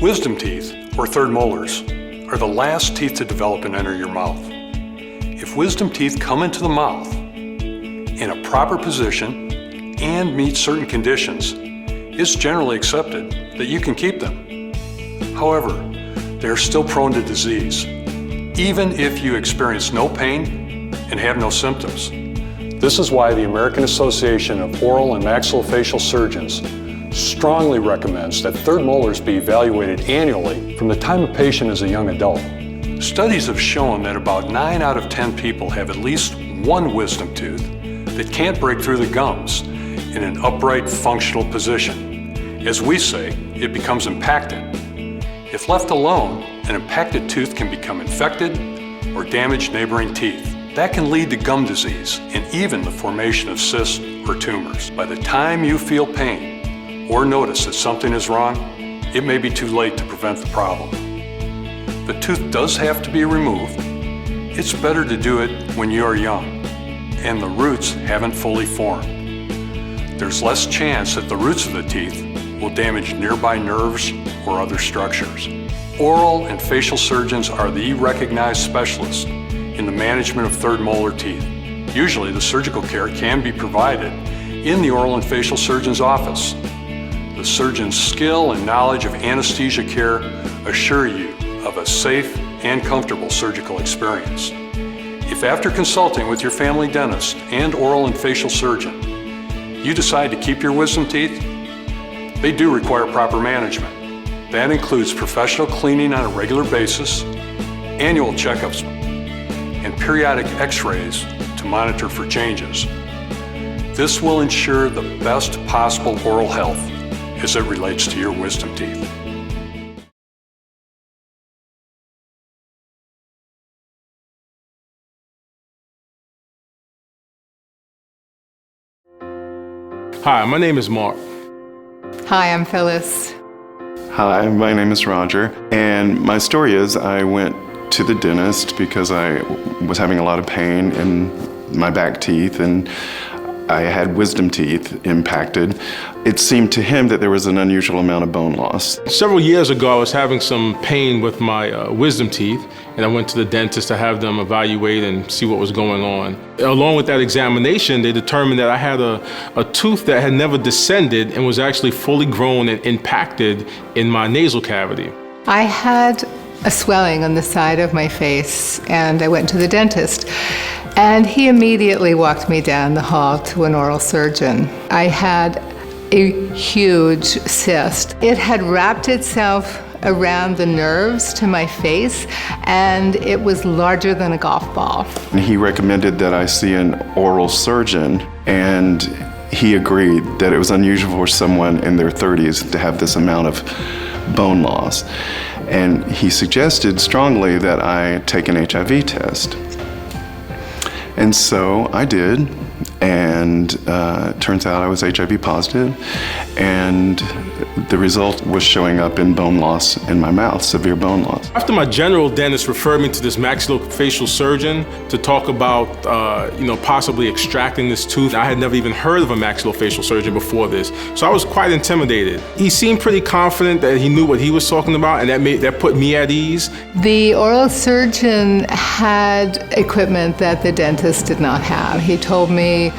Wisdom teeth, or third molars, are the last teeth to develop and enter your mouth. If wisdom teeth come into the mouth in a proper position and meet certain conditions, it's generally accepted that you can keep them. However, they are still prone to disease, even if you experience no pain and have no symptoms. This is why the American Association of Oral and Maxillofacial Surgeons strongly recommends that third molars be evaluated annually from the time a patient is a young adult. Studies have shown that about 9 out of 10 people have at least one wisdom tooth that can't break through the gums in an upright, functional position. As we say, it becomes impacted. If left alone, an impacted tooth can become infected or damage neighboring teeth. That can lead to gum disease and even the formation of cysts or tumors. By the time you feel pain or notice that something is wrong, it may be too late to prevent the problem. The tooth does have to be removed. It's better to do it when you are young and the roots haven't fully formed. There's less chance that the roots of the teeth will damage nearby nerves or other structures. Oral and facial surgeons are the recognized specialists in the management of third molar teeth. Usually the surgical care can be provided in the oral and facial surgeon's office. The surgeon's skill and knowledge of anesthesia care assure you of a safe and comfortable surgical experience. If after consulting with your family dentist and oral and facial surgeon, you decide to keep your wisdom teeth, they do require proper management. That includes professional cleaning on a regular basis, annual checkups, and periodic x-rays to monitor for changes. This will ensure the best possible oral health as it relates to your wisdom teeth. Hi, my name is Mark. Hi, I'm Phyllis. Hi, my name is Roger, and my story is I went to the dentist because I was having a lot of pain in my back teeth and I had wisdom teeth impacted. It seemed to him that there was an unusual amount of bone loss. Several years ago, I was having some pain with my wisdom teeth, and I went to the dentist to have them evaluate and see what was going on. Along with that examination, they determined that I had a tooth that had never descended and was actually fully grown and impacted in my nasal cavity. I had a swelling on the side of my face, and I went to the dentist. And he immediately walked me down the hall to an oral surgeon. I had a huge cyst. It had wrapped itself around the nerves to my face, and it was larger than a golf ball. And he recommended that I see an oral surgeon, and he agreed that it was unusual for someone in their 30s to have this amount of bone loss. And he suggested strongly that I take an HIV test. And so I did, and turns out I was HIV positive, and the result was showing up in bone loss in my mouth, severe bone loss. After my general dentist referred me to this maxillofacial surgeon to talk about, possibly extracting this tooth, I had never even heard of a maxillofacial surgeon before this, so I was quite intimidated. He seemed pretty confident that he knew what he was talking about, and that put me at ease. The oral surgeon had equipment that the dentist did not have. He told me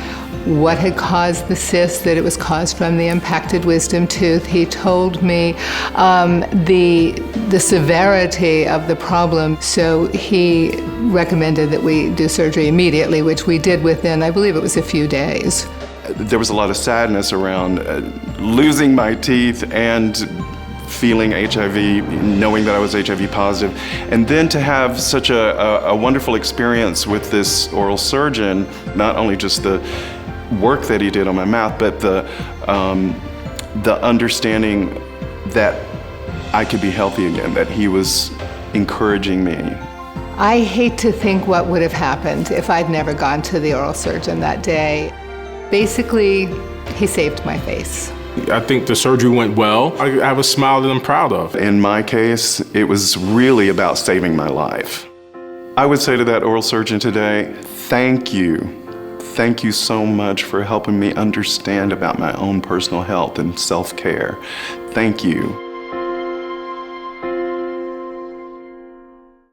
what had caused the cyst, that it was caused from the impacted wisdom tooth. He told me the severity of the problem, so he recommended that we do surgery immediately, which we did within, I believe it was a few days. There was a lot of sadness around losing my teeth and feeling HIV, knowing that I was HIV positive, and then to have such a wonderful experience with this oral surgeon, not only just the work that he did on my mouth, but the understanding that I could be healthy again, that he was encouraging me. I hate to think what would have happened if I'd never gone to the oral surgeon that day. Basically, he saved my face. I think the surgery went well. I have a smile that I'm proud of. In my case, it was really about saving my life. I would say to that oral surgeon today, thank you. Thank you so much for helping me understand about my own personal health and self-care. Thank you.